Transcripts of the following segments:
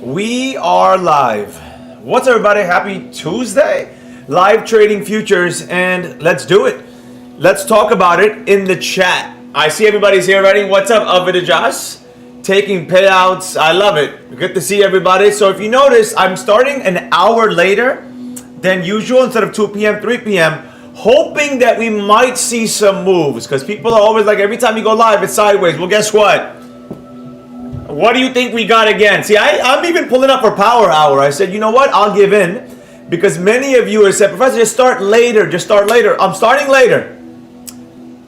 We are live. What's up, everybody? Happy Tuesday. Live trading futures, and let's do it. Let's talk about it in the chat. I see everybody's here already. What's up, Avidajas? Taking payouts. I love it. Good to see everybody. So if you notice, I'm starting an hour later than usual instead of 2 p.m., 3 p.m., hoping that we might see some moves, because people are always like, every time you go live, it's sideways. Well, guess what? What do you think we got again? See, I'm even pulling up for Power Hour. I said, you know what? I'll give in, because many of you have said, Professor, just start later. Just start later. I'm starting later.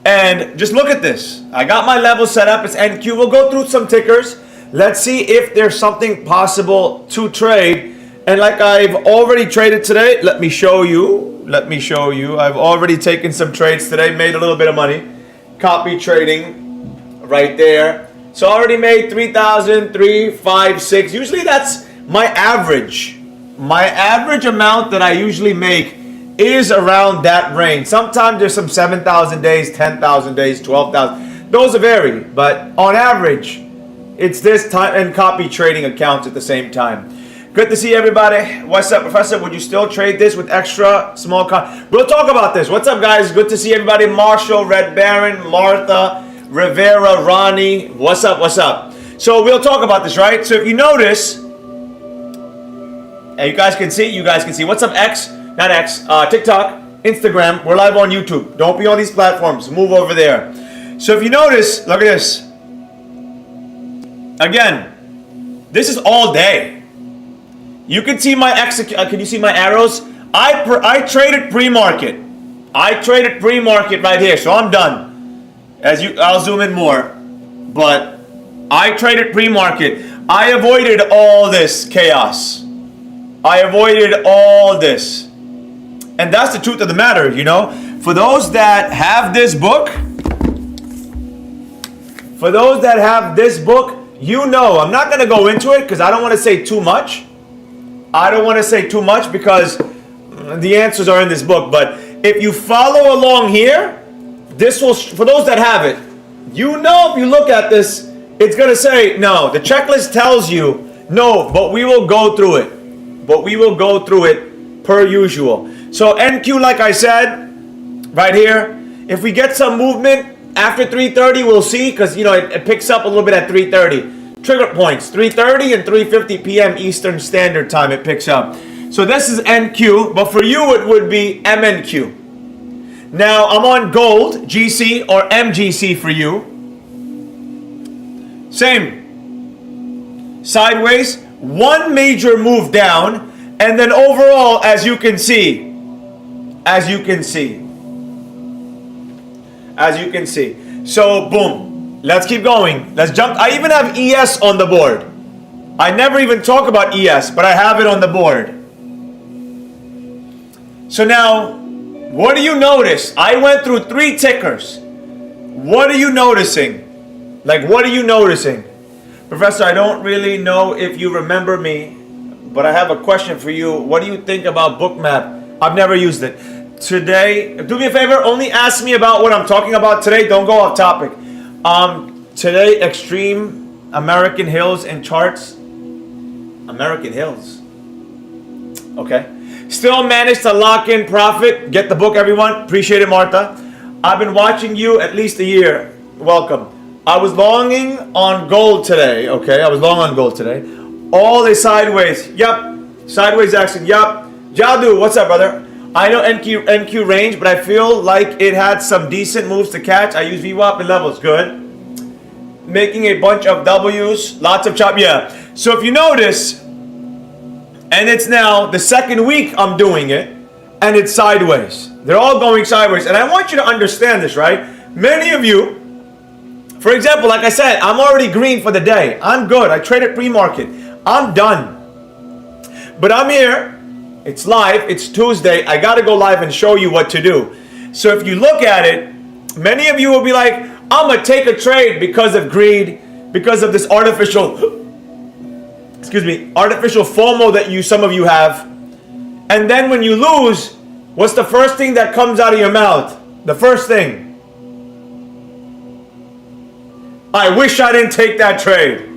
And just look at this. I got my level set up. It's NQ. We'll go through some tickers. Let's see if there's something possible to trade. And like I've already traded today, let me show you. I've already taken some trades today, made a little bit of money. Copy trading right there. So I already made 3,000, 3, 5, 6. Usually that's my average. My average amount that I usually make is around that range. Sometimes there's some 7,000 days, 10,000 days, 12,000. Those vary, but on average, it's this time, and copy trading accounts at the same time. Good to see everybody. What's up, Professor? Would you still trade this with extra small? We'll talk about this. What's up, guys? Good to see everybody. Marshall, Red Baron, Martha, Rivera, Ronnie, what's up, what's up? So we'll talk about this, right? So if you notice, and you guys can see, what's up, X, not X, TikTok, Instagram, we're live on YouTube. Don't be on these platforms, move over there. So if you notice, look at this. Again, this is all day. You can see my can you see my arrows? I traded pre-market. I traded pre-market right here, so I'm done. I'll zoom in more, but I traded pre-market. I avoided all this chaos. I avoided all this, and that's the truth of the matter. You know, for those that have this book, you know, I'm not going to go into it because I don't want to say too much. Because the answers are in this book. But if you follow along here, this will, for those that have it, you know, if you look at this, it's going to say, no, the checklist tells you, no, but we will go through it. Per usual. So NQ, like I said, right here, if we get some movement after 3:30, we'll see, because, you know, it picks up a little bit at 3:30. Trigger points, 3:30 and 3:50 p.m. Eastern Standard Time, it picks up. So this is NQ, but for you, it would be MNQ. Now, I'm on gold, GC, or MGC for you. Same. Sideways, one major move down, and then overall, as you can see. So, boom. Let's keep going. Let's jump. I even have ES on the board. I never even talk about ES, but I have it on the board. So now, what do you notice? I went through 3 tickers. What are you noticing? Like, what are you noticing? Professor, I don't really know if you remember me, but I have a question for you. What do you think about Bookmap? I've never used it. Today, do me a favor, only ask me about what I'm talking about today. Don't go off topic. Today, Extreme American Hills and Charts. American Hills. Okay. Still managed to lock in profit. Get the book, everyone. Appreciate it, Martha. I've been watching you at least a year. Welcome. I was longing on gold today. Okay, I was long on gold today. All is sideways. Yup. Sideways action. Yup. Jadu, what's up, brother? I know NQ range, but I feel like it had some decent moves to catch. I use VWAP and levels. Good. Making a bunch of W's. Lots of chop. Yeah. So if you notice, and it's now the second week I'm doing it, and it's sideways. They're all going sideways. And I want you to understand this, right? Many of you, for example, like I said, I'm already green for the day. I'm good. I traded pre-market. I'm done. But I'm here. It's live. It's Tuesday. I got to go live and show you what to do. So if you look at it, many of you will be like, I'm going to take a trade because of greed, because of this artificial FOMO that some of you have. And then when you lose, what's the first thing that comes out of your mouth? The first thing. I wish I didn't take that trade.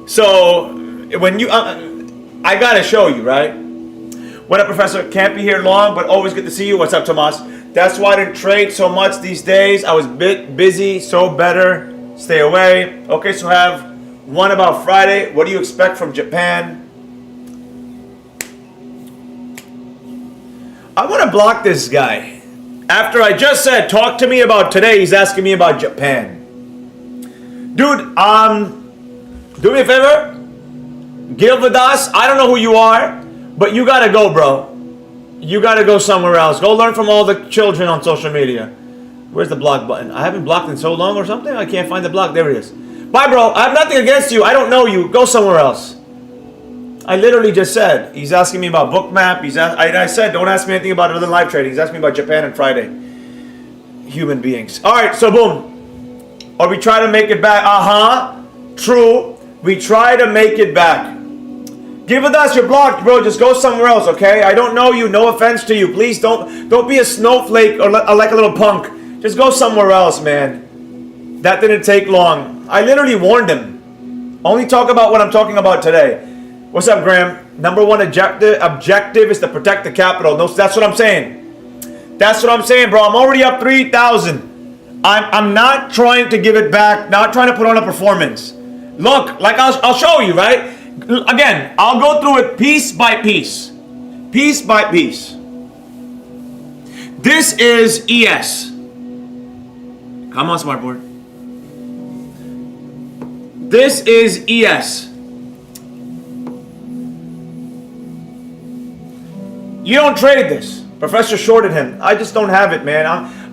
So when you, I gotta show you, right? What up, Professor? Can't be here long, but always good to see you. What's up, Tomas? That's why I didn't trade so much these days. I was a bit busy, so better stay away. Okay, so have one about Friday. What do you expect from Japan? I want to block this guy. After I just said, talk to me about today, he's asking me about Japan. Dude, do me a favor. Gil Vadas, I don't know who you are, but you gotta go, bro. You gotta go somewhere else. Go learn from all the children on social media. Where's the block button? I haven't blocked in so long or something. I can't find the block. There it is. Bye, bro. I have nothing against you. I don't know you. Go somewhere else. I literally just said, he's asking me about Bookmap. I said, don't ask me anything about other live trading. He's asking me about Japan and Friday. Human beings. All right, so boom. Or we try to make it back. True. We try to make it back. Give it us, you're blocked, bro. Just go somewhere else, okay? I don't know you. No offense to you. Please don't be a snowflake or like a little punk. Just go somewhere else, man. That didn't take long. I literally warned him. Only talk about what I'm talking about today. What's up, Graham? Number one objective is to protect the capital. No, that's what I'm saying. That's what I'm saying, bro. I'm already up 3,000. I'm not trying to give it back. Not trying to put on a performance. Look, like I'll show you, right? Again, I'll go through it piece by piece. Piece by piece. This is ES. Come on, smartboard. This is ES. You don't trade this. Professor shorted him. I just don't have it, man.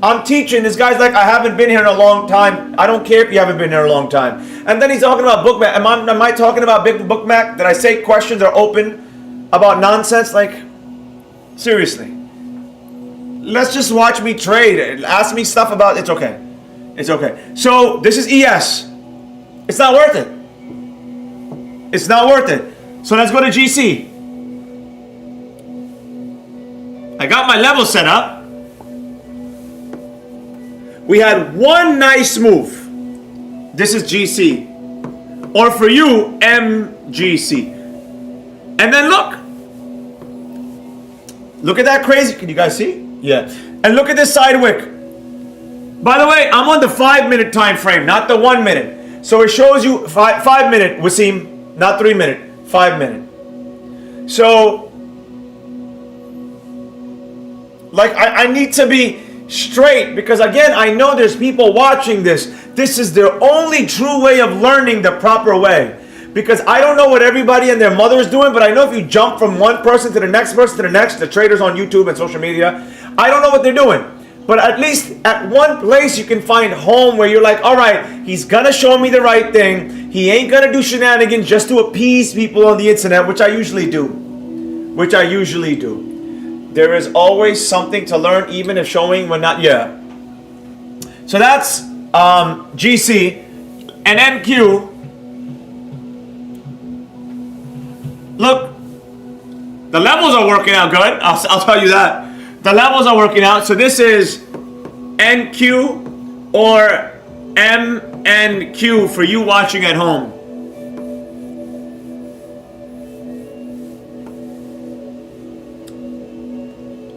I'm teaching. This guy's like, I haven't been here in a long time. I don't care if you haven't been here a long time. And then he's talking about Bookmap. Am I talking about big Bookmap? Did I say questions are open about nonsense? Like, seriously. Let's just watch me trade. Ask me stuff about, it's okay. It's okay. So, this is ES. It's not worth it. It's not worth it. So let's go to GC. I got my level set up. We had one nice move. This is GC. Or for you, MGC. And then look. Look at that crazy. Can you guys see? Yeah. And look at this side wick. By the way, I'm on the 5-minute time frame, not the 1 minute. So it shows you 5 minute, Wasim, not 3 minute, 5 minute. So, like, I need to be straight because, again, I know there's people watching this. This is their only true way of learning the proper way. Because I don't know what everybody and their mother is doing, but I know if you jump from one person to the next person to the next, the traders on YouTube and social media, I don't know what they're doing. But at least at one place you can find home where you're like, all right, he's going to show me the right thing. He ain't going to do shenanigans just to appease people on the internet, which I usually do. There is always something to learn, even if showing when not, yeah. So that's GC and NQ. Look, the levels are working out good. I'll tell you that. The levels are working out. So this is NQ or MNQ for you watching at home.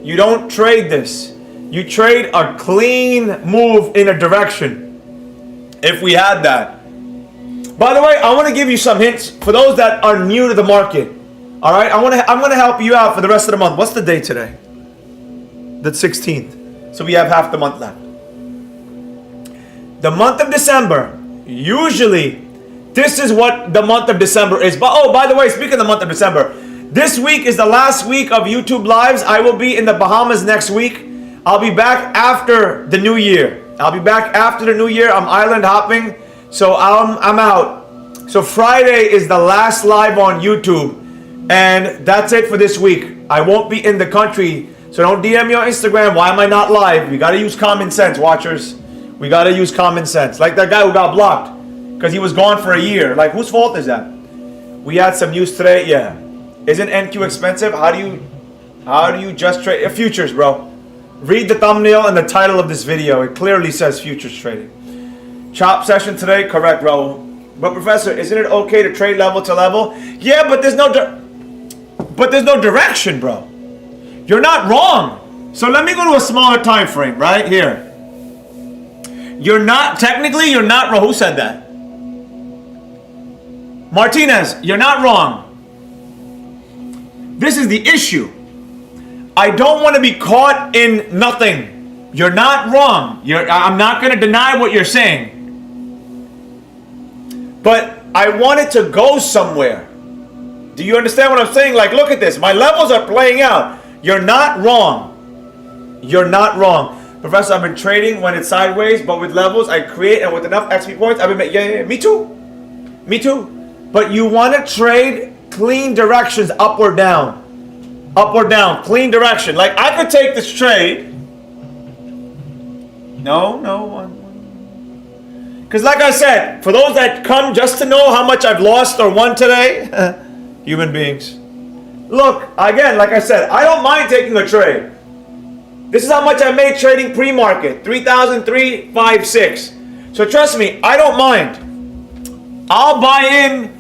You don't trade this. You trade a clean move in a direction. If we had that. By the way, I want to give you some hints for those that are new to the market. All right, I'm going to help you out for the rest of the month. What's the date today? The 16th. So we have half the month left. The month of December, usually, this is what the month of December is. But oh, by the way, speaking of the month of December, this week is the last week of YouTube Lives. I will be in the Bahamas next week. I'll be back after the new year. I'm island hopping, so I'm out. So Friday is the last live on YouTube. And that's it for this week. I won't be in the country. So don't DM me on Instagram. Why am I not live? We got to use common sense, watchers. We got to use common sense. Like that guy who got blocked because he was gone for a year. Like, whose fault is that? We had some news today. Yeah. Isn't NQ expensive? How do you just trade futures, bro? Read the thumbnail and the title of this video. It clearly says futures trading. Chop session today. Correct, bro. But Professor, isn't it okay to trade level to level? Yeah, but there's no direction, bro. You're not wrong. So let me go to a smaller time frame right here. You're not wrong. Who said that? Martinez, you're not wrong. This is the issue. I don't want to be caught in nothing. You're not wrong. I'm not going to deny what you're saying. But I want it to go somewhere. Do you understand what I'm saying? Like, look at this. My levels are playing out. You're not wrong. You're not wrong. Professor, I've been trading when it's sideways, but with levels I create and with enough XP points, I've been yeah, me too. Me too. But you want to trade clean directions, up or down. Up or down, clean direction. Like, I could take this trade. No. Because like I said, for those that come just to know how much I've lost or won today, human beings. Look, again, like I said, I don't mind taking a trade. This is how much I made trading pre-market, 3,356. So trust me, I don't mind. I'll buy in,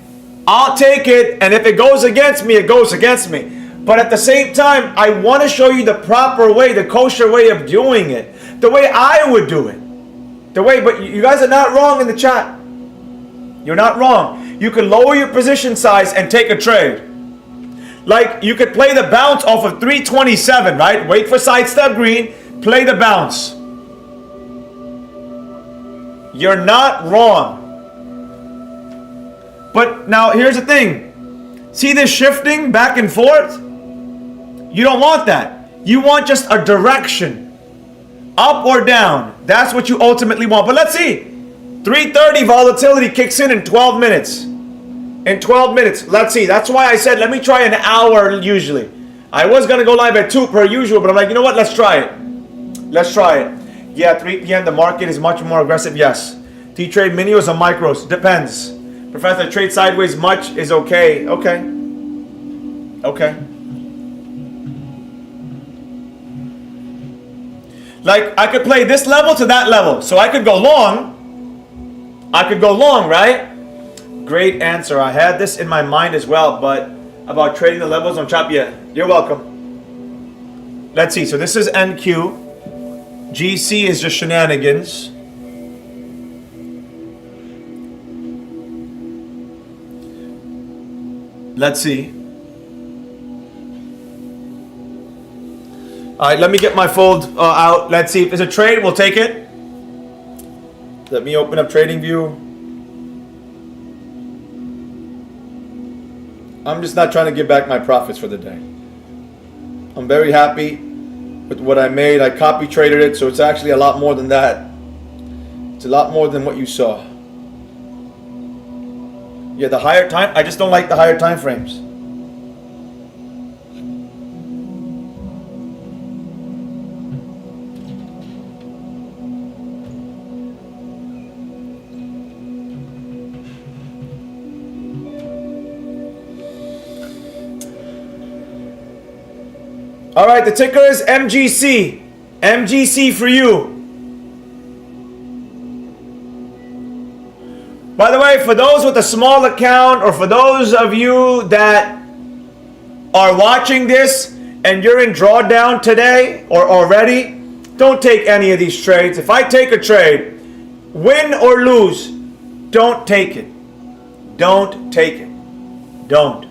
I'll take it, and if it goes against me, it goes against me. But at the same time, I want to show you the proper way, the kosher way of doing it. The way I would do it. But you guys are not wrong in the chat. You're not wrong. You can lower your position size and take a trade. Like, you could play the bounce off of 327, right? Wait for side step green, play the bounce. You're not wrong. But now, here's the thing. See this shifting back and forth? You don't want that. You want just a direction. Up or down. That's what you ultimately want. But let's see. 3:30 volatility kicks in 12 minutes. In 12 minutes. Let's see. That's why I said let me try an hour usually. I was going to go live at 2 per usual, but I'm like, you know what? Let's try it. Let's try it. Yeah, 3 p.m. the market is much more aggressive. Yes. Do you trade minis or micros? Depends. Professor, trade sideways much is okay. Okay. Like, I could play this level to that level. So I could go long. Right? Great answer. I had this in my mind as well, but about trading the levels on chop, yeah. You're welcome. Let's see. So this is NQ. GC is just shenanigans. Let's see. All right, let me get my fold out. Let's see if there's a trade. We'll take it. Let me open up TradingView. I'm just not trying to give back my profits for the day. I'm very happy with what I made. I copy traded it, so it's actually a lot more than that. It's a lot more than what you saw. Yeah, the higher time, I just don't like the higher time frames. All right, the ticker is MGC. MGC for you. By the way, for those with a small account or for those of you that are watching this and you're in drawdown today or already, don't take any of these trades. If I take a trade, win or lose, don't take it. Don't take it. Don't.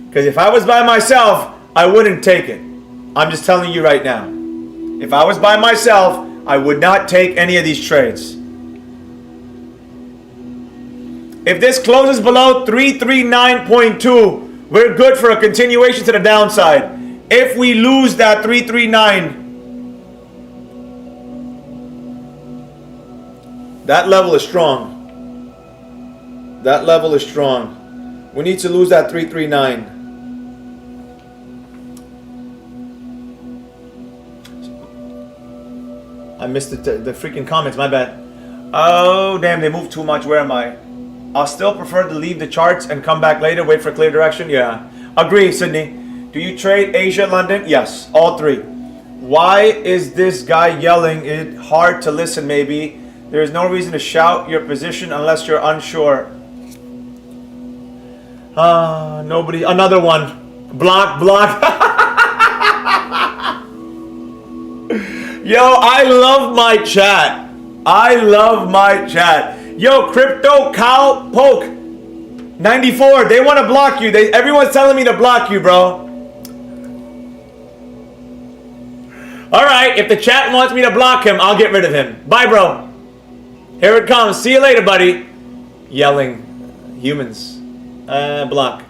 Because if I was by myself, I wouldn't take it. I'm just telling you right now. If I was by myself, I would not take any of these trades. If this closes below 339.2, we're good for a continuation to the downside. If we lose that 339, that level is strong. That level is strong. We need to lose that 339. I missed the freaking comments, my bad. Oh, damn, they moved too much. Where am I? I'll still prefer to leave the charts and come back later, wait for clear direction. Yeah. Agree, Sydney. Do you trade Asia, London? Yes, all three. Why is this guy yelling? It's hard to listen, maybe. There is no reason to shout your position unless you're unsure. Nobody. Another one. Block. Yo, I love my chat. Yo, Crypto Cow Poke 94. They want to block you. Everyone's telling me to block you, bro. Alright, if the chat wants me to block him, I'll get rid of him. Bye, bro. Here it comes. See you later, buddy. Yelling. Humans. Block.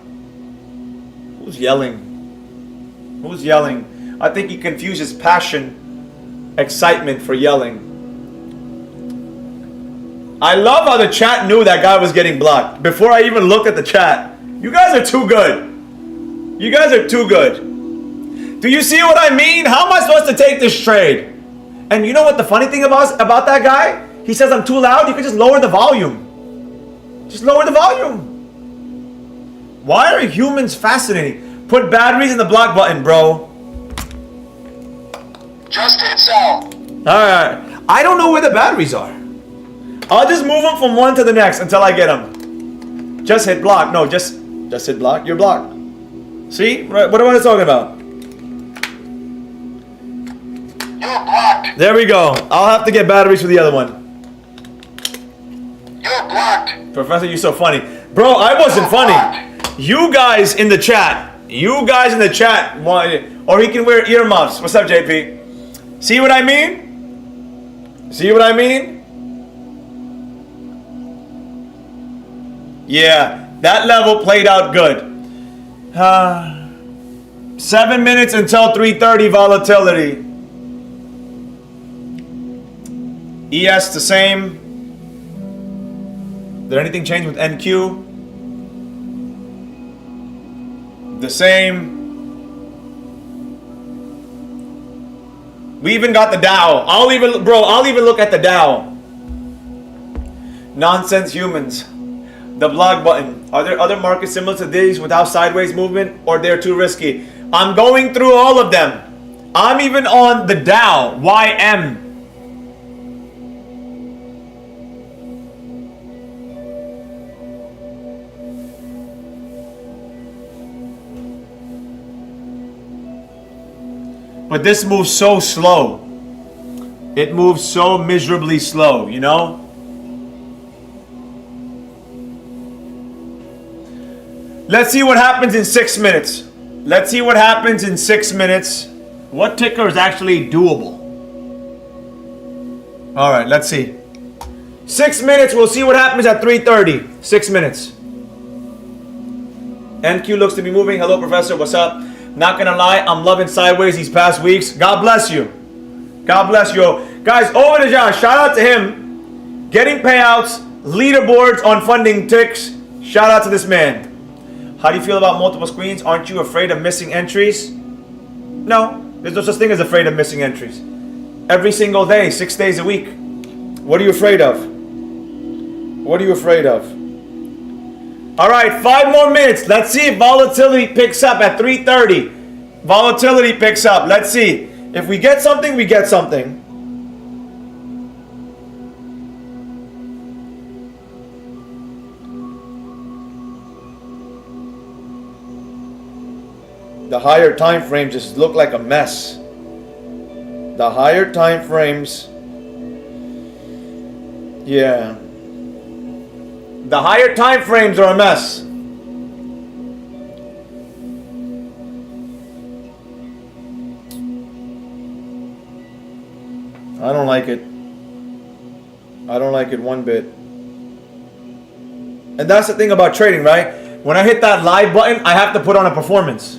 Who's yelling? I think he confuses passion, excitement for yelling. I love how the chat knew that guy was getting blocked before I even looked at the chat. You guys are too good. Do you see what I mean? How am I supposed to take this trade? And you know what the funny thing about that guy? He says I'm too loud. You can just lower the volume. Why are humans fascinating? Put batteries in the block button, bro. Just hit sell. Alright. I don't know where the batteries are. I'll just move them from one to the next until I get them. Just hit block. No, just hit block. You're blocked. See? What am I talking about? You're blocked. There we go. I'll have to get batteries for the other one. You're blocked. Professor, you're so funny. Bro, I wasn't funny. You guys in the chat. Or he can wear earmuffs. What's up, JP? See what I mean? Yeah, that level played out good. 7 minutes until 3:30 volatility. ES the same. Did anything change with NQ? The same. We even got the Dow. I'll even look at the Dow. Nonsense humans. The blog button. Are there other markets similar to these without sideways movement, or they're too risky? I'm going through all of them. I'm even on the Dow. YM. But this moves so slow. It moves so miserably slow, you know? Let's see what happens in 6 minutes. What ticker is actually doable? All right, let's see. 6 minutes, we'll see what happens at 3:30. 6 minutes. NQ looks to be moving. Hello, Professor, what's up? Not gonna lie, I'm loving sideways these past weeks. God bless you. Guys, over to Josh. Shout out to him. Getting payouts, leaderboards on funding ticks. Shout out to this man. How do you feel about multiple screens? Aren't you afraid of missing entries? No, there's no such thing as afraid of missing entries. Every single day, 6 days a week. What are you afraid of? All right, 5 more minutes. Let's see if volatility picks up at 3:30. Volatility picks up. Let's see. If we get something, we get something. The higher time frames just look like a mess. The higher time frames. Yeah. The higher time frames are a mess. I don't like it. I don't like it one bit. And that's the thing about trading, right? When I hit that live button, I have to put on a performance.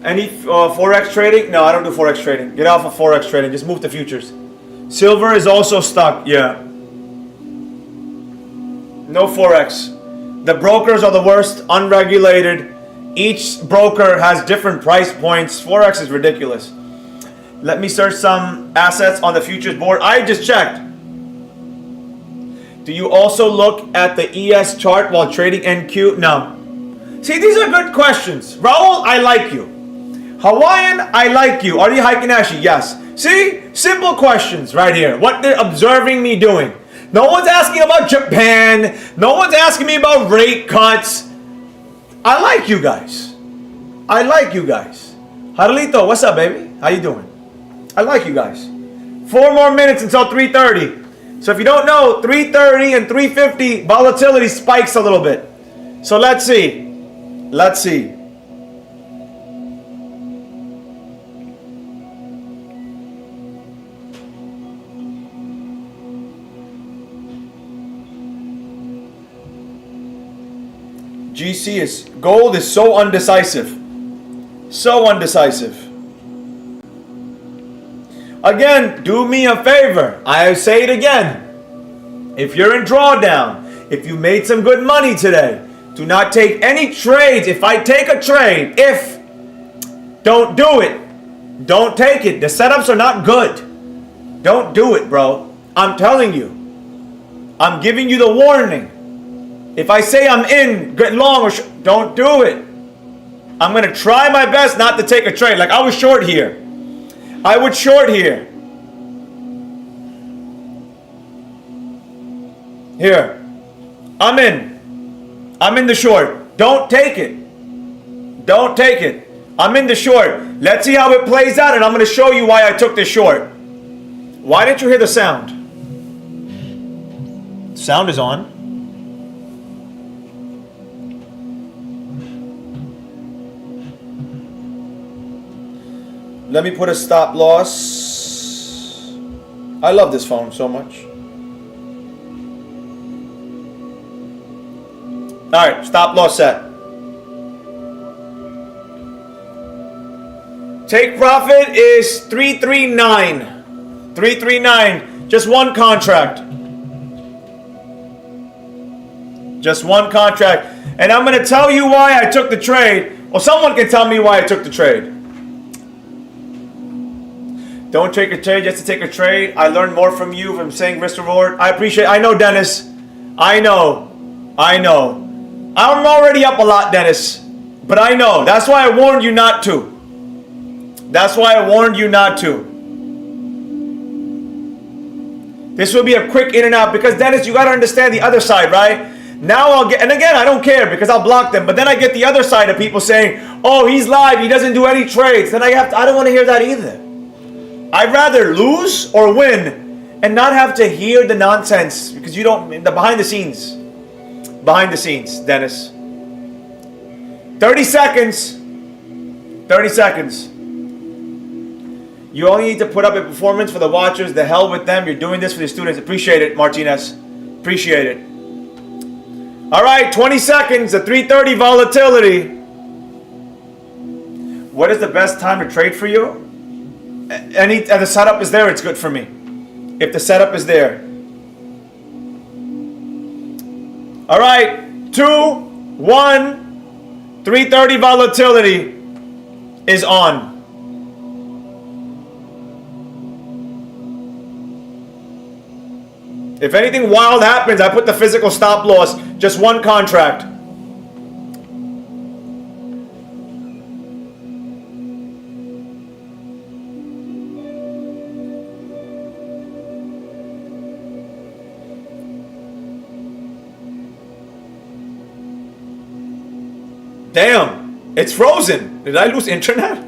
Any Forex trading? No, I don't do Forex trading. Get off of Forex trading. Just move to futures. Silver is also stuck. Yeah. No Forex. The brokers are the worst. Unregulated. Each broker has different price points. Forex is ridiculous. Let me search some assets on the futures board. I just checked. Do you also look at the ES chart while trading NQ? No. See, these are good questions. Raul, I like you. Hawaiian, I like you. Are you Haikinashi? Yes. See? Simple questions right here. What they're observing me doing. No one's asking about Japan. No one's asking me about rate cuts. I like you guys. I like you guys. Harlito, what's up, baby? How you doing? I like you guys. 4 more minutes until 3:30. So if you don't know, 3:30 and 3:50 volatility spikes a little bit. So let's see. Let's see. GC is gold is so undecisive. So undecisive. Again, do me a favor. I say it again. If you're in drawdown, if you made some good money today, do not take any trades. If I take a trade, don't do it. Don't take it. The setups are not good. Don't do it, bro. I'm telling you. I'm giving you the warning. If I say I'm in, get long, or don't do it. I'm going to try my best not to take a trade. Like I was short here. I would short here. Here. I'm in. I'm in the short. Don't take it. Don't take it. I'm in the short. Let's see how it plays out, and I'm going to show you why I took this short. Why didn't you hear the sound? Sound is on. Let me put a stop loss. I love this phone so much. All right, stop loss set. Take profit is 339. 339. Just one contract. Just one contract. And I'm going to tell you why I took the trade. Or someone can tell me why I took the trade. Don't take a trade just to take a trade. I learned more from you from saying risk reward. I appreciate it. I know, Dennis. I know. I'm already up a lot, Dennis. But I know. That's why I warned you not to. That's why I warned you not to. This will be a quick in and out because, Dennis, you got to understand the other side, right? Now I'll get, and again, I don't care because I'll block them. But then I get the other side of people saying, oh, he's live. He doesn't do any trades. Then I don't want to hear that either. I'd rather lose or win and not have to hear the nonsense because you don't, the behind the scenes, Dennis. 30 seconds. 30 seconds. You only need to put up a performance for the watchers. The hell with them. You're doing this for the students. Appreciate it, Martinez. Appreciate it. All right, 20 seconds. The 3:30 volatility. What is the best time to trade for you? If the setup is there, it's good for me. If the setup is there. All right, 2, 1, 3:30 volatility is on. If anything wild happens, I put the physical stop loss. Just one contract. Damn, it's frozen. Did I lose internet?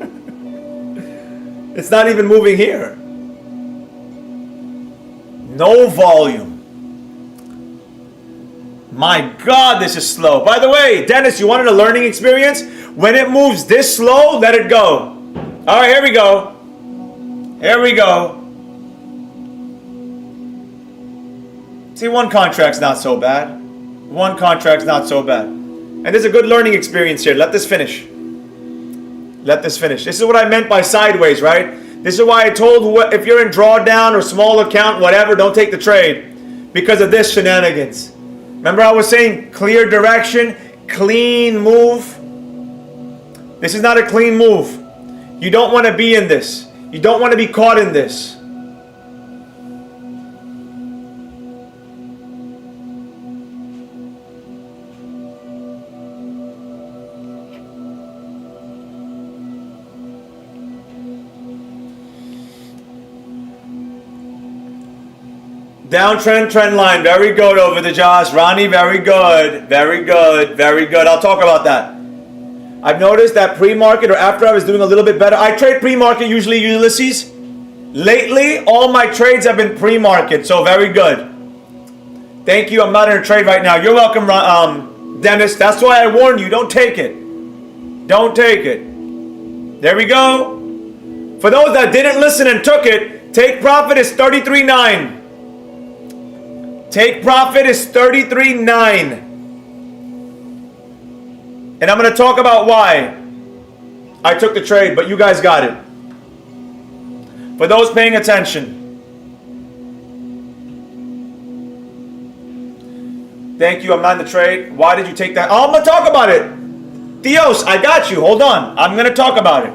It's not even moving here. No volume. My God, this is slow. By the way, Dennis, you wanted a learning experience? When it moves this slow, let it go. All right, here we go. Here we go. See, one contract's not so bad. One contract's not so bad. And there's a good learning experience here. Let this finish. Let this finish. This is what I meant by sideways, right? This is why I told if you're in drawdown or small account, whatever, don't take the trade. Because of this shenanigans. Remember I was saying clear direction, clean move. This is not a clean move. You don't want to be in this. You don't want to be caught in this. Downtrend, trend line. Very good over the jaws. Ronnie, very good. Very good. Very good. I'll talk about that. I've noticed that pre-market or after I was doing a little bit better. I trade pre-market usually, Ulysses. Lately, all my trades have been pre-market. So very good. Thank you. I'm not in a trade right now. You're welcome, Dennis. That's why I warned you. Don't take it. Don't take it. There we go. For those that didn't listen and took it, take profit is 33.9. Take profit is 33.9. And I'm going to talk about why I took the trade, but you guys got it. For those paying attention. Thank you. I'm not in the trade. Why did you take that? Oh, I'm going to talk about it. Theos, I got you. Hold on. I'm going to talk about it.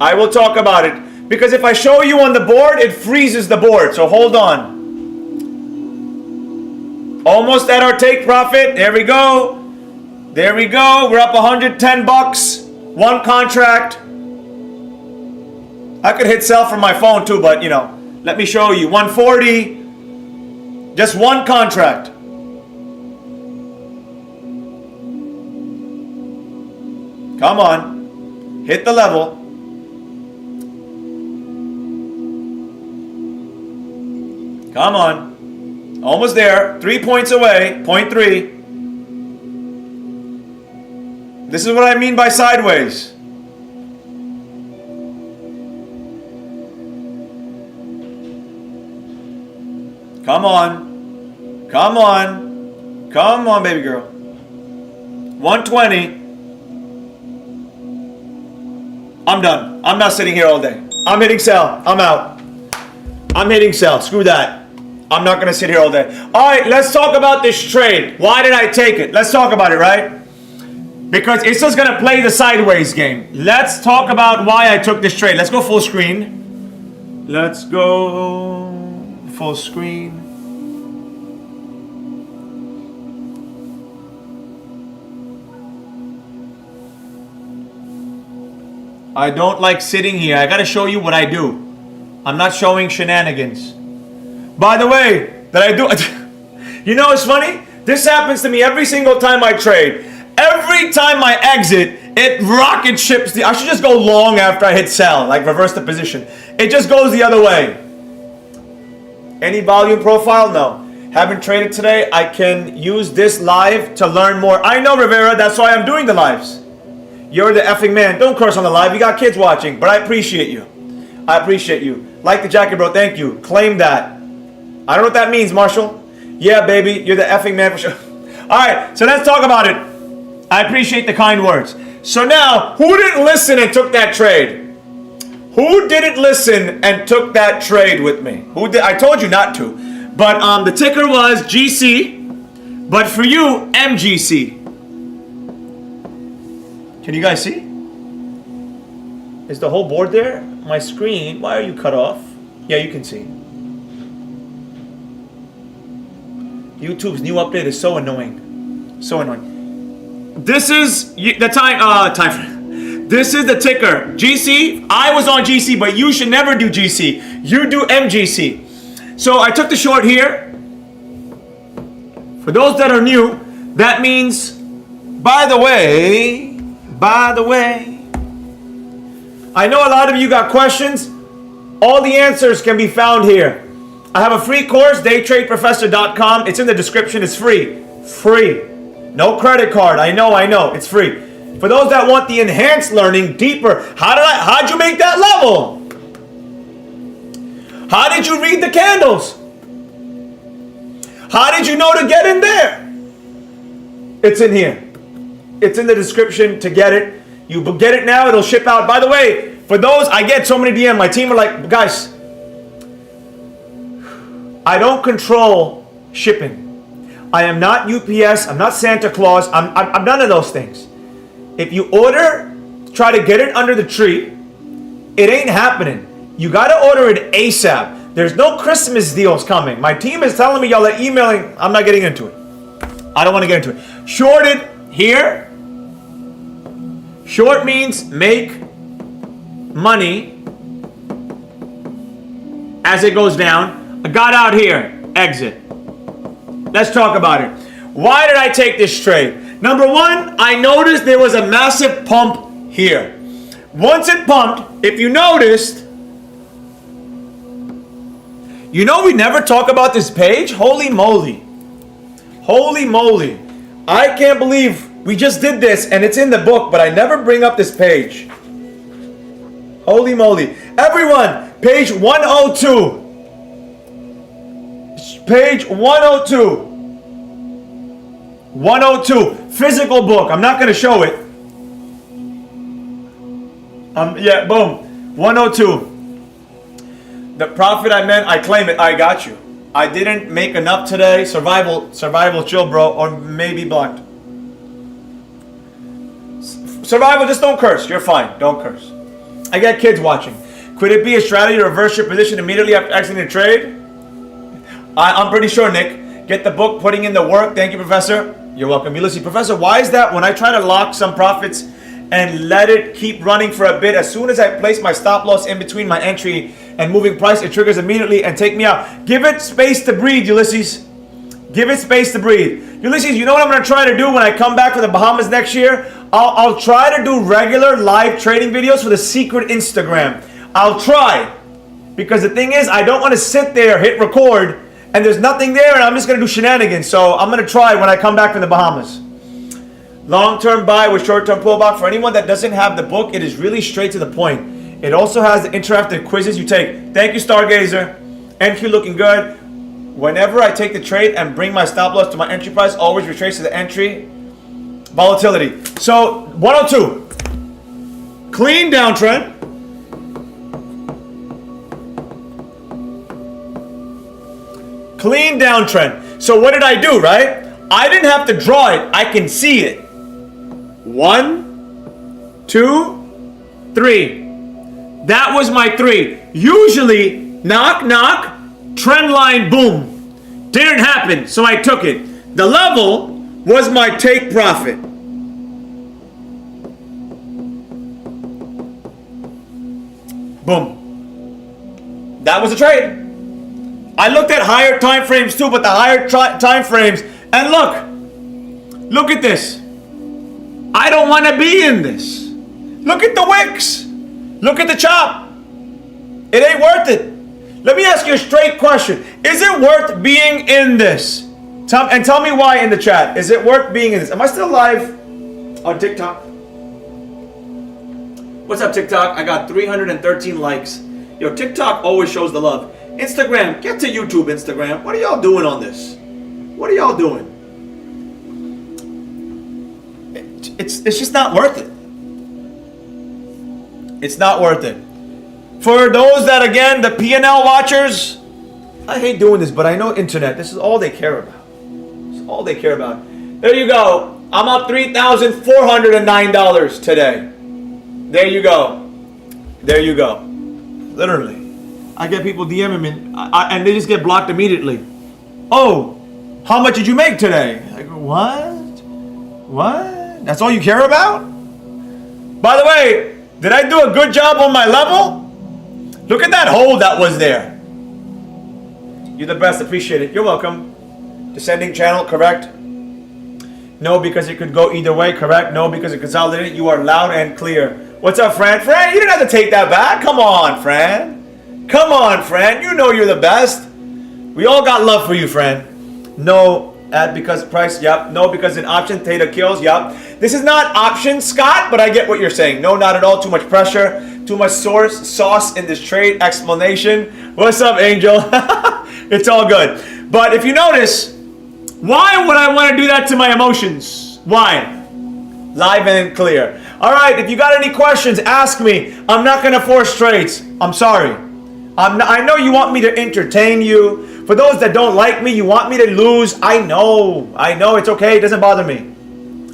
I will talk about it. Because if I show you on the board, it freezes the board. So hold on. Almost at our take profit. There we go. There we go. We're up 110 bucks. One contract. I could hit sell from my phone too, but you know, let me show you. 140. Just one contract. Come on. Hit the level. Come on. Almost there. 3 points away. 0.3. This is what I mean by sideways. Come on. Come on. Come on, baby girl. 120. I'm done. I'm not sitting here all day. I'm hitting sell. I'm out. I'm hitting sell. Screw that. I'm not going to sit here all day. All right, let's talk about this trade. Why did I take it? Let's talk about it, right? Because it's just going to play the sideways game. Let's talk about why I took this trade. Let's go full screen. Let's go full screen. I don't like sitting here. I got to show you what I do. I'm not showing shenanigans. By the way, that I do. You know what's funny? This happens to me every single time I trade. Every time I exit, it rocket ships. I should just go long after I hit sell, like reverse the position. It just goes the other way. Any volume profile? No. Haven't traded today. I can use this live to learn more. I know, Rivera. That's why I'm doing the lives. You're the effing man. Don't curse on the live. You got kids watching, but I appreciate you. I appreciate you. Like the jacket, bro. Thank you. Claim that. I don't know what that means, Marshall. Yeah, baby. You're the effing man for sure. All right. So let's talk about it. I appreciate the kind words. So now, who didn't listen and took that trade? Who didn't listen and took that trade with me? Who did? I told you not to. But the ticker was GC. But for you, MGC. Can you guys see? Is the whole board there? My screen. Why are you cut off? Yeah, you can see. YouTube's new update is so annoying. So annoying. This is the time frame. This is the ticker. GC. I was on GC, but you should never do GC. You do MGC. So I took the short here. For those that are new, that means, by the way, I know a lot of you got questions. All the answers can be found here. I have a free course, daytradeprofessor.com. It's in the description. It's free. Free. No credit card. I know. It's free. For those that want the enhanced learning, deeper, how'd you make that level? How did you read the candles? How did you know to get in there? It's in here. It's in the description to get it. You get it now, it'll ship out. By the way, for those, I get so many DMs. My team are like, guys, I don't control shipping. I am not UPS. I'm not Santa Claus. I'm none of those things. If you order, try to get it under the tree, it ain't happening. You got to order it ASAP. There's no Christmas deals coming. My team is telling me y'all are emailing. I'm not getting into it. I don't want to get into it. Shorted here. Short means make money as it goes down. I got out here. exit. Let's talk about it. Why did I take this trade? Number one, I noticed there was a massive pump here. Once it pumped, if you noticed, you know we never talk about this page? Holy moly. Holy moly. I can't believe we just did this and it's in the book, but I never bring up this page. Holy moly. Everyone, page 102. Page 102. 102. Physical book. I'm not going to show it. Yeah, boom. 102. The profit I meant, I claim it. I got you. I didn't make enough today. Survival, chill, bro. Or maybe blocked. Survival, just don't curse. You're fine. Don't curse. I got kids watching. Could it be a strategy to reverse your position immediately after exiting a trade? I'm pretty sure, Nick. Get the book, putting in the work. Thank you, Professor. You're welcome. Ulysses, Professor, why is that when I try to lock some profits and let it keep running for a bit, as soon as I place my stop loss in between my entry and moving price, it triggers immediately and take me out? Give it space to breathe, Ulysses. Give it space to breathe. Ulysses, you know what I'm going to try to do when I come back from the Bahamas next year? I'll try to do regular live trading videos for the secret Instagram. I'll try. Because the thing is, I don't want to sit there, hit record, and there's nothing there, and I'm just going to do shenanigans. So I'm going to try when I come back from the Bahamas. Long-term buy with short-term pullback. For anyone that doesn't have the book, it is really straight to the point. It also has the interactive quizzes you take. Thank you, Stargazer. NQ looking good. Whenever I take the trade and bring my stop loss to my entry price, always retrace to the entry. Volatility. So 102. Clean downtrend. Clean downtrend. So what did I do, right? I didn't have to draw it. I can see it. 1, 2, 3. That was my 3. Usually, knock, knock, trend line, boom. Didn't happen, so I took it. The level was my take profit. Boom. That was a trade. I looked at higher time frames too, but the higher time frames, and look at this. I don't want to be in this. Look at the wicks. Look at the chop. It ain't worth it. Let me ask you a straight question. Is it worth being in this? Tell me why in the chat. Is it worth being in this? Am I still live on TikTok? What's up, TikTok? I got 313 likes. Yo, TikTok always shows the love. Instagram, get to YouTube, Instagram. What are y'all doing on this? What are y'all doing? It's just not worth it. It's not worth it. For those that, again, the P&L watchers, I hate doing this, but I know internet. This is all they care about. It's all they care about. There you go. I'm up $3,409 today. There you go. There you go. Literally. I get people DMing me, and they just get blocked immediately. Oh, how much did you make today? I go, what? What? That's all you care about? By the way, did I do a good job on my level? Look at that hole that was there. You're the best. Appreciate it. You're welcome. Descending channel, correct? No, because it could go either way, correct? No, because it consolidated. You are loud and clear. What's up, Fran? Fran, you didn't have to take that back. Come on, Fran. Come on, Fran. You know you're the best. We all got love for you, Fran. No, at because price, yep. No, because an option, theta kills, yep. This is not option, Scott, but I get what you're saying. No, not at all. Too much pressure. Too much sauce in this trade. Explanation. What's up, Angel? It's all good. But if you notice, why would I want to do that to my emotions? Why? Live and clear. All right, if you got any questions, ask me. I'm not going to force trades. I'm sorry. I know you want me to entertain you. For those that don't like me, you want me to lose. I know. It's okay. It doesn't bother me.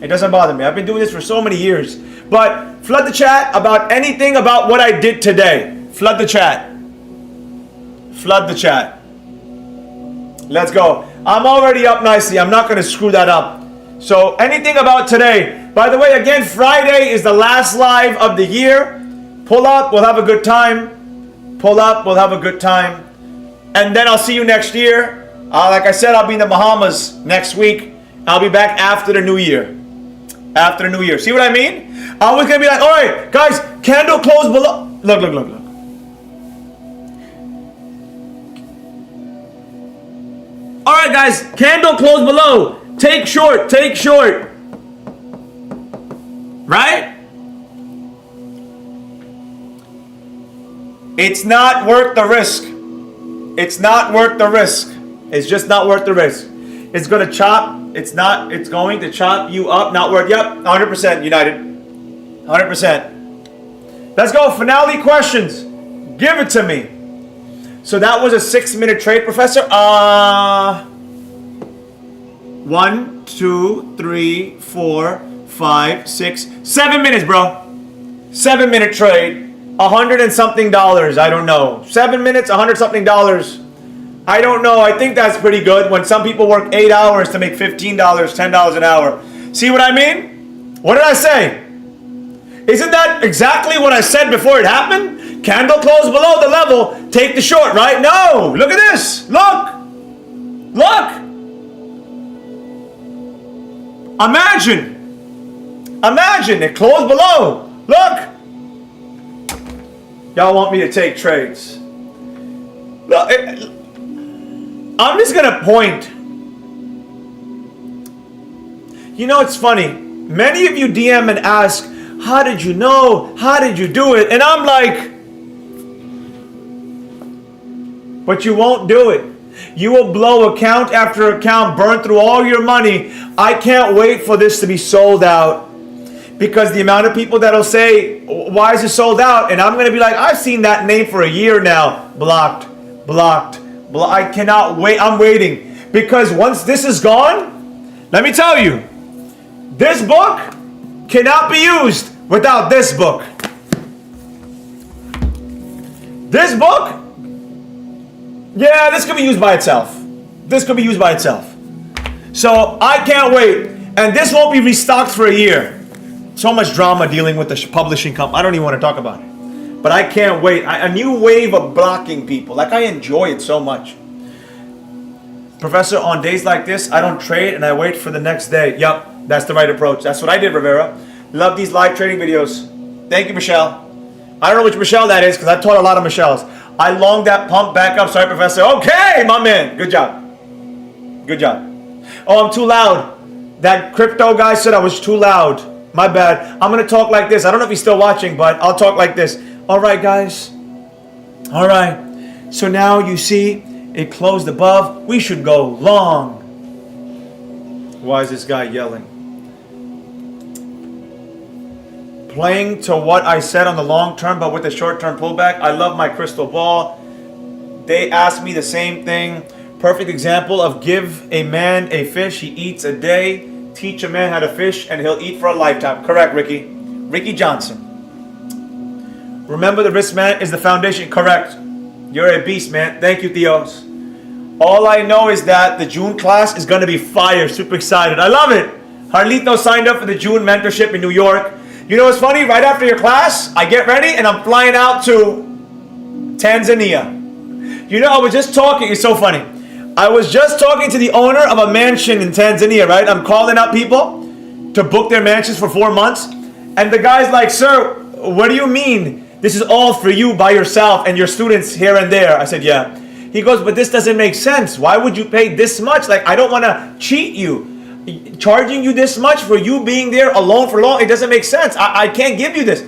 It doesn't bother me. I've been doing this for so many years. But flood the chat about anything about what I did today. Flood the chat. Flood the chat. Let's go. I'm already up nicely. I'm not going to screw that up. So anything about today. By the way, again, Friday is the last live of the year. Pull up. We'll have a good time. Pull up. We'll have a good time. And then I'll see you next year. Like I said, I'll be in the Bahamas next week. I'll be back after the New Year. After the New Year. See what I mean? I was going to be like, all right, guys, candle close below. Look. All right, guys, candle close below. Take short. Right? It's not worth the risk. It's not worth the risk. It's just not worth the risk. It's going to chop. It's going to chop you up. Not worth. Yep, 100% United. 100%. Let's go. Finale questions. Give it to me. So that was a 6-minute trade, Professor. 1, 2, 3, 4, 5, 6, 7 minutes, bro. 7-minute trade. $100 and something. I don't know. 7 minutes, $100 something. I don't know. I think that's pretty good when some people work 8 hours to make $15, $10 an hour. See what I mean? What did I say? Isn't that exactly what I said before it happened? Candle close below the level, take the short, right? No! Look at this! Look! Imagine it closed below. Look! Y'all want me to take trades. Look, I'm just gonna point. You know, it's funny. Many of you DM and ask, how did you know? How did you do it? And I'm like, but you won't do it. You will blow account after account, burn through all your money. I can't wait for this to be sold out. Because the amount of people that'll say, why is it sold out? And I'm going to be like, I've seen that name for a year now. Blocked. I cannot wait. I'm waiting. Because once this is gone, let me tell you, this book cannot be used without this book. This book, yeah, this could be used by itself. So I can't wait. And this won't be restocked for a year. So much drama dealing with the publishing company. I don't even want to talk about it. But I can't wait. A new wave of blocking people. Like, I enjoy it so much. Professor, on days like this, I don't trade and I wait for the next day. Yup, that's the right approach. That's what I did, Rivera. Love these live trading videos. Thank you, Michelle. I don't know which Michelle that is because I've taught a lot of Michelles. I longed that pump back up. Sorry, Professor. Okay, my man. Good job. Oh, I'm too loud. That crypto guy said I was too loud. My bad. I'm going to talk like this. I don't know if he's still watching, but I'll talk like this. All right, guys. All right. So now you see it closed above. We should go long. Why is this guy yelling? Playing to what I said on the long term, but with the short term pullback. I love my crystal ball. They asked me the same thing. Perfect example of give a man a fish, he eats a day. Teach a man how to fish and he'll eat for a lifetime. Correct, Ricky. Ricky Johnson. Remember, the risk man is the foundation. Correct. You're a beast, man. Thank you, Theos. All I know is that the June class is going to be fire. Super excited. I love it. Harlito signed up for the June mentorship in New York. You know what's funny? Right after your class, I get ready and I'm flying out to Tanzania. You know, I was just talking. It's so funny. I was just talking to the owner of a mansion in Tanzania, right? I'm calling out people to book their mansions for 4 months. And the guy's like, sir, what do you mean? This is all for you by yourself and your students here and there. I said, yeah. He goes, but this doesn't make sense. Why would you pay this much? Like, I don't want to cheat you. Charging you this much for you being there alone for long, it doesn't make sense. I can't give you this.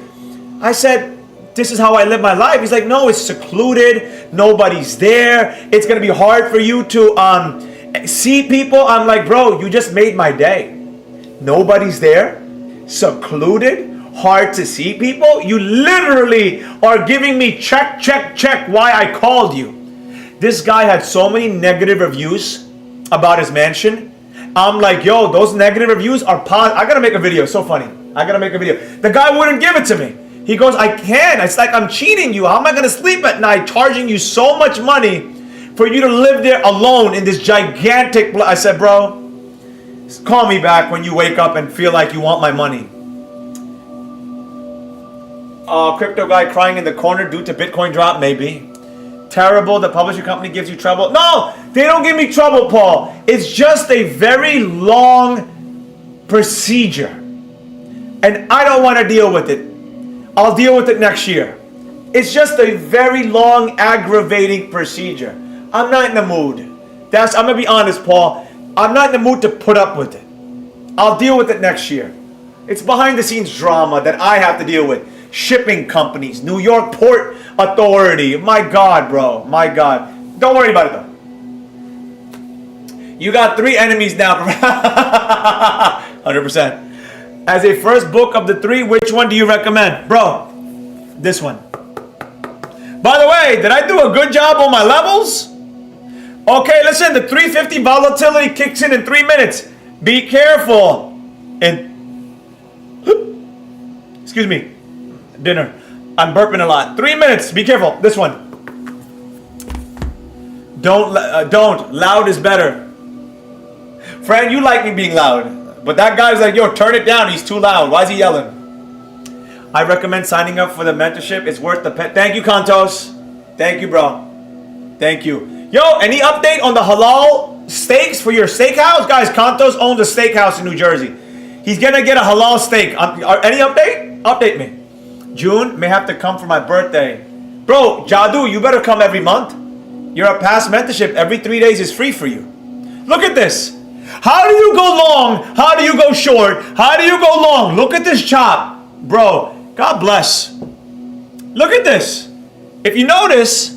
I said, this is how I live my life. He's like, no, it's secluded. Nobody's there. It's going to be hard for you to see people. I'm like, bro, you just made my day. Nobody's there. Secluded. Hard to see people. You literally are giving me check why I called you. This guy had so many negative reviews about his mansion. I'm like, yo, those negative reviews are positive. I got to make a video. So funny. I got to make a video. The guy wouldn't give it to me. He goes, I can't. It's like I'm cheating you. How am I going to sleep at night charging you so much money for you to live there alone in this gigantic... I said, bro, call me back when you wake up and feel like you want my money. Crypto guy crying in the corner due to Bitcoin drop? Maybe. Terrible. The publishing company gives you trouble. No! They don't give me trouble, Paul. It's just a very long procedure. And I don't want to deal with it. I'll deal with it next year. It's just a very long, aggravating procedure. I'm not in the mood. I'm going to be honest, Paul. I'm not in the mood to put up with it. I'll deal with it next year. It's behind the scenes drama that I have to deal with. Shipping companies, New York Port Authority. My God, bro. My God. Don't worry about it, though. You got 3 enemies now. 100%. As a first book of the 3, which one do you recommend? Bro, this one. By the way, did I do a good job on my levels? Okay, listen, the 350 volatility kicks in 3 minutes. Be careful. Excuse me, dinner. I'm burping a lot. 3 minutes, be careful. This one. Don't. Loud is better. Friend, you like me being loud. But that guy's like, yo, turn it down. He's too loud. Why is he yelling? I recommend signing up for the mentorship. It's worth the pen. Thank you, Kantos. Thank you, bro. Thank you. Yo, any update on the halal steaks for your steakhouse? Guys, Kantos owns a steakhouse in New Jersey. He's going to get a halal steak. Any update? Update me. June may have to come for my birthday. Bro, Jadu, you better come every month. You're a past mentorship. Every 3 days is free for you. Look at this. How do you go long? How do you go short? How do you go long? Look at this chop. Bro, God bless. Look at this. If you notice,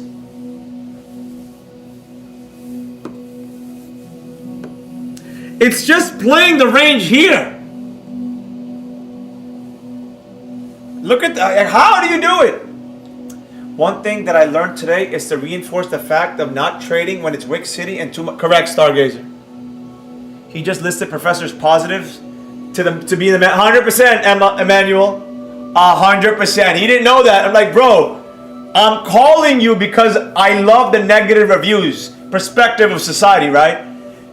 it's just playing the range here. Look at that. How do you do it? One thing that I learned today is to reinforce the fact of not trading when it's Wick City and too much. Correct, Stargazer. He just listed professors' positives to be in the 100%, Emmanuel. 100%. He didn't know that. I'm like, bro, I'm calling you because I love the negative reviews. Perspective of society, right?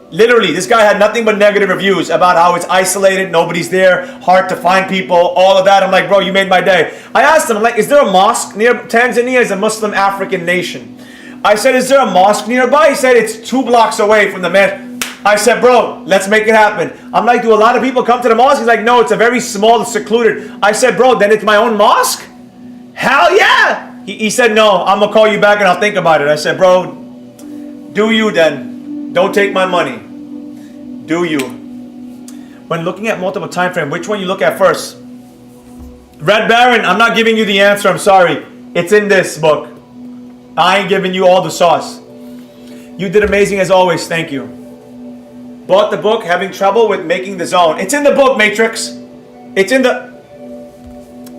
Literally, this guy had nothing but negative reviews about how it's isolated, nobody's there, hard to find people, all of that. I'm like, bro, you made my day. I asked him, I'm like, is there a mosque near Tanzania? Is a Muslim African nation. I said, is there a mosque nearby? He said, it's 2 blocks away from the man. I said, bro, let's make it happen. I'm like, do a lot of people come to the mosque? He's like, no, it's a very small, secluded. I said, bro, then it's my own mosque? Hell yeah. He said, no, I'm going to call you back and I'll think about it. I said, bro, do you then. Don't take my money. Do you? When looking at multiple time frame, which one you look at first? Red Baron, I'm not giving you the answer. I'm sorry. It's in this book. I ain't giving you all the sauce. You did amazing as always. Thank you. Bought the book, having trouble with making the zone. It's in the book, Matrix. It's in the...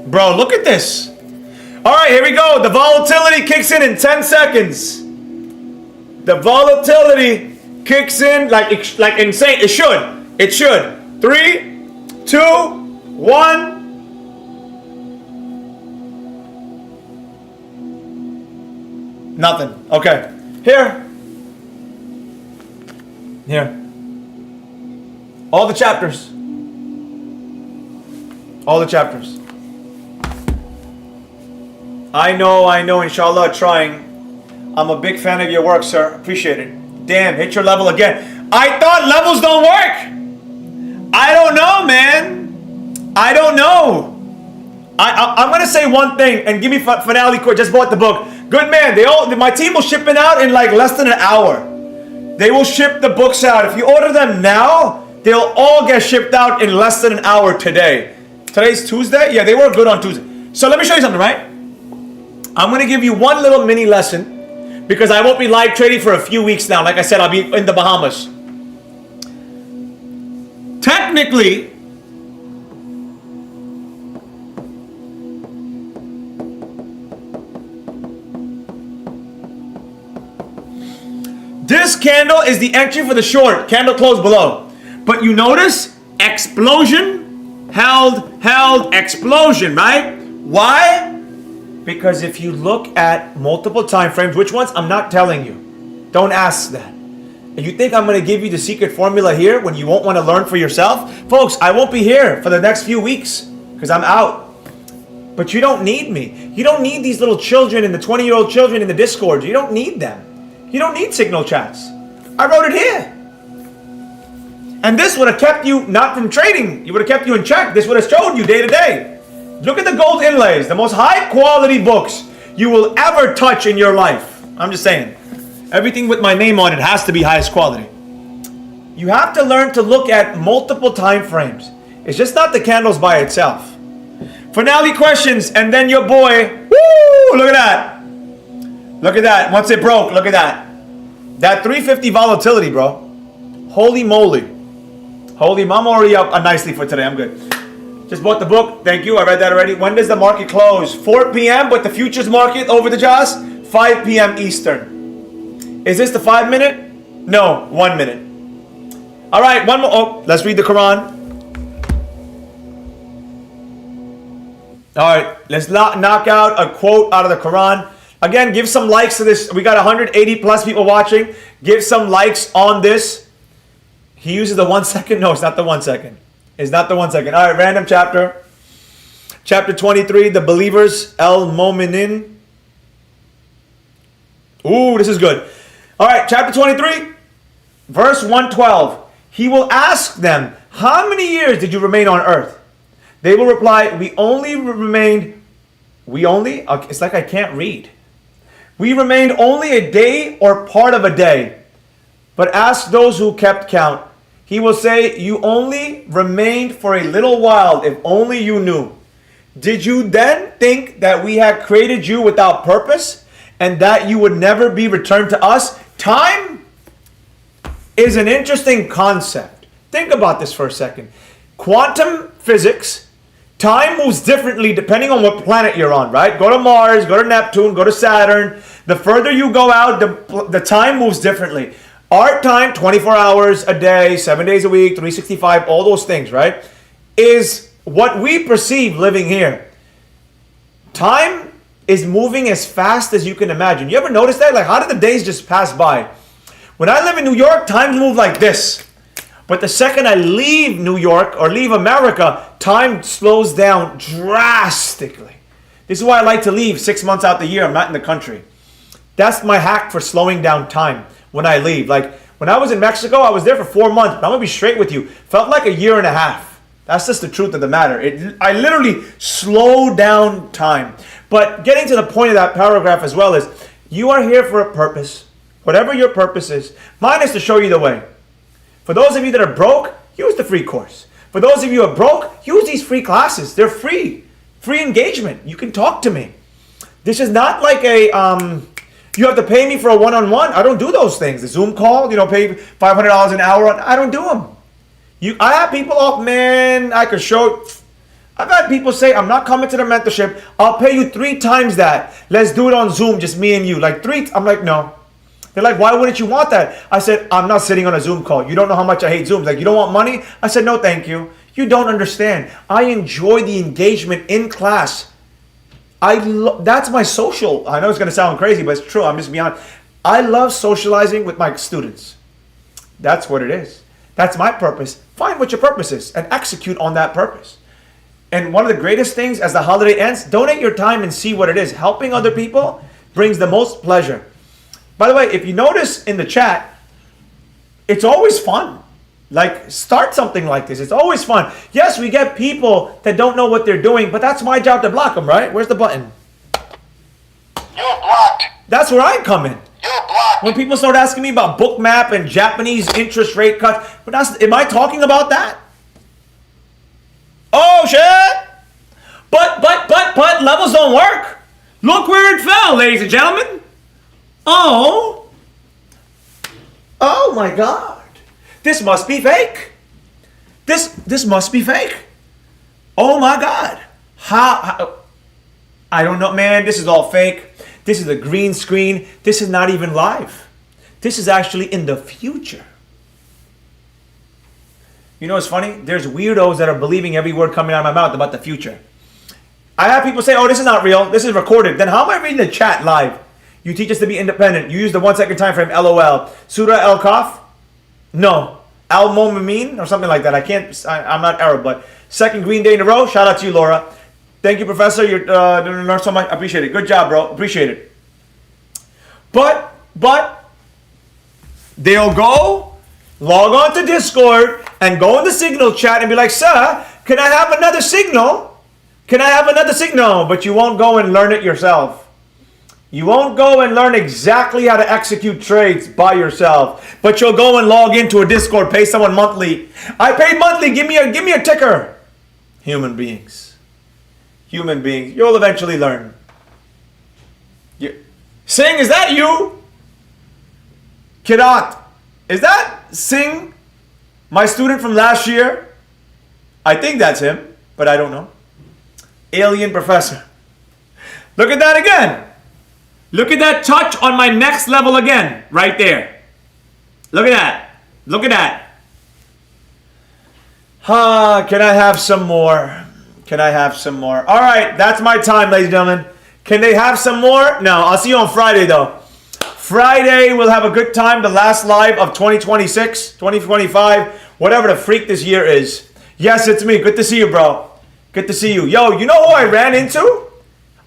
Bro, look at this. All right, here we go. The volatility kicks in 10 seconds. The volatility kicks in like insane. It should. It should. 3, 2, 1. Nothing. Okay. Here. Here. All the chapters. All the chapters. I know, inshallah, trying. I'm a big fan of your work, sir. Appreciate it. Damn, hit your level again. I thought levels don't work. I don't know, man. I don't know. I'm going to say one thing and give me finale quick. Just bought the book. Good man. My team will ship it out in like less than an hour. They will ship the books out. If you order them now, they'll all get shipped out in less than an hour today. Today's Tuesday? Yeah, they were good on Tuesday. So let me show you something, right? I'm going to give you one little mini lesson because I won't be live trading for a few weeks now. Like I said, I'll be in the Bahamas. Technically, this candle is the entry for the short. Candle closed below. But you notice, explosion, held, explosion, right? Why? Because if you look at multiple time frames, which ones? I'm not telling you. Don't ask that. And you think I'm going to give you the secret formula here when you won't want to learn for yourself? Folks, I won't be here for the next few weeks because I'm out. But you don't need me. You don't need these little children and the 20-year-old children in the Discord. You don't need them. You don't need signal chats. I wrote it here. And this would have kept you not from trading. It would have kept you in check. This would have showed you day to day. Look at the gold inlays, the most high quality books you will ever touch in your life. I'm just saying. Everything with my name on it has to be highest quality. You have to learn to look at multiple time frames. It's just not the candles by itself. Finale questions, and then your boy. Woo! Look at that. Look at that. Once it broke, look at that. That 350 volatility, bro. Holy moly. Holy, I'm already up nicely for today. I'm good. Just bought the book. Thank you. I read that already. When does the market close? 4 p.m. But the futures market over the jaws? 5 p.m. Eastern. Is this the 5 minute? No, 1 minute. All right, one more. Oh, let's read the Quran. All right, let's knock out a quote out of the Quran. Again, give some likes to this. We got 180 plus people watching. Give some likes on this. He uses the 1 second. No, it's not the 1 second. It's not the 1 second. All right, random chapter. Chapter 23, the believers, El-Mominin. Ooh, this is good. All right, chapter 23, verse 112. He will ask them, how many years did you remain on earth? They will reply, we only? Okay, it's like I can't read. We remained only a day or part of a day. But ask those who kept count. He will say, you only remained for a little while, if only you knew. Did you then think that we had created you without purpose, and that you would never be returned to us? Time is an interesting concept. Think about this for a second. Quantum physics, time moves differently depending on what planet you're on, right? Go to Mars, go to Neptune, go to Saturn. The further you go out, the time moves differently. Our time, 24 hours a day, 7 days a week, 365, all those things, right? Is what we perceive living here. Time is moving as fast as you can imagine. You ever notice that? Like, how did the days just pass by? When I live in New York, time moves like this. But the second I leave New York or leave America, time slows down drastically. This is why I like to leave 6 months out the year. I'm not in the country. That's my hack for slowing down time when I leave. Like when I was in Mexico, I was there for 4 months. But I'm going to be straight with you. Felt like a year and a half. That's just the truth of the matter. I literally slowed down time. But getting to the point of that paragraph as well is, you are here for a purpose. Whatever your purpose is. Mine is to show you the way. For those of you that are broke, use the free course. For those of you who are broke, use these free classes. They're free. Free engagement. You can talk to me. This is not like a, you have to pay me for a one-on-one. I don't do those things. The Zoom call, pay $500 an hour. I don't do them. I have people, oh man, I could show. I've had people say, I'm not coming to the mentorship. I'll pay you 3 times that. Let's do it on Zoom, just me and you. I'm like, no. They're like, why wouldn't you want that? I said, I'm not sitting on a Zoom call. You don't know how much I hate Zooms. Like, you don't want money? I said, no, thank you. You don't understand. I enjoy the engagement in class. That's my social. I know it's going to sound crazy, but it's true. I'm just being honest. I love socializing with my students. That's what it is. That's my purpose. Find what your purpose is and execute on that purpose. And one of the greatest things as the holiday ends, donate your time and see what it is. Helping other people brings the most pleasure. By the way, if you notice in the chat, it's always fun. Like, start something like this. It's always fun. Yes, we get people that don't know what they're doing, but that's my job to block them, right? Where's the button? You're blocked. That's where I come in. You're blocked. When people start asking me about book map and Japanese interest rate cuts, but am I talking about that? Oh, shit! But levels don't work. Look where it fell, ladies and gentlemen. Oh my God. This must be fake. This must be fake. Oh my God. How? I don't know, man. This is all fake. This is a green screen. This is not even live. This is actually in the future. You know what's funny? There's weirdos that are believing every word coming out of my mouth about the future. I have people say, oh, this is not real. This is recorded. Then how am I reading the chat live? You teach us to be independent. You use the 1 second time frame, LOL. Surah Al-Kahf? No. Al-Momin or something like that. I'm not Arab, but second green day in a row. Shout out to you, Laura. Thank you, Professor. You're learned so much. I appreciate it. Good job, bro. Appreciate it. But They'll go, log on to Discord, and go in the signal chat and be like, sir, can I have another signal? Can I have another signal? But you won't go and learn it yourself. You won't go and learn exactly how to execute trades by yourself. But you'll go and log into a Discord, pay someone monthly. I paid monthly, give me a ticker. Human beings. Human beings. You'll eventually learn. Singh, is that you? Kirat, is that Singh, my student from last year? I think that's him, but I don't know. Alien professor. Look at that again. Look at that touch on my next level again, right there. Look at that. Look at that. Can I have some more? Can I have some more? All right, that's my time, ladies and gentlemen. Can they have some more? No, I'll see you on Friday, though. Friday, we'll have a good time. The last live of 2026, 2025, whatever the freak this year is. Yes, it's me. Good to see you, bro. Good to see you. Yo, you know who I ran into?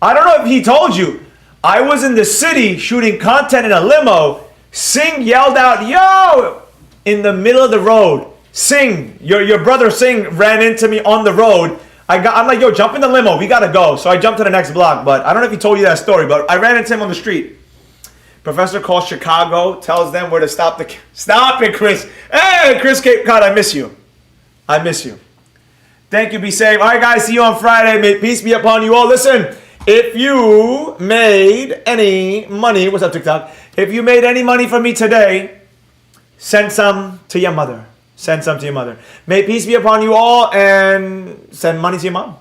I don't know if he told you. I was in the city shooting content in a limo. Singh yelled out, yo, in the middle of the road. Singh, your brother Singh ran into me on the road. I'm like, yo, jump in the limo. We got to go. So I jumped to the next block. But I don't know if he told you that story, but I ran into him on the street. Professor calls Chicago, tells them where to stop the... Stop it, Chris. Hey, Chris Cape Cod, I miss you. I miss you. Thank you. Be safe. All right, guys. See you on Friday. May peace be upon you all. Listen, if you made any money... What's up, TikTok? If you made any money from me today, send some to your mother. Send some to your mother. May peace be upon you all and send money to your mom.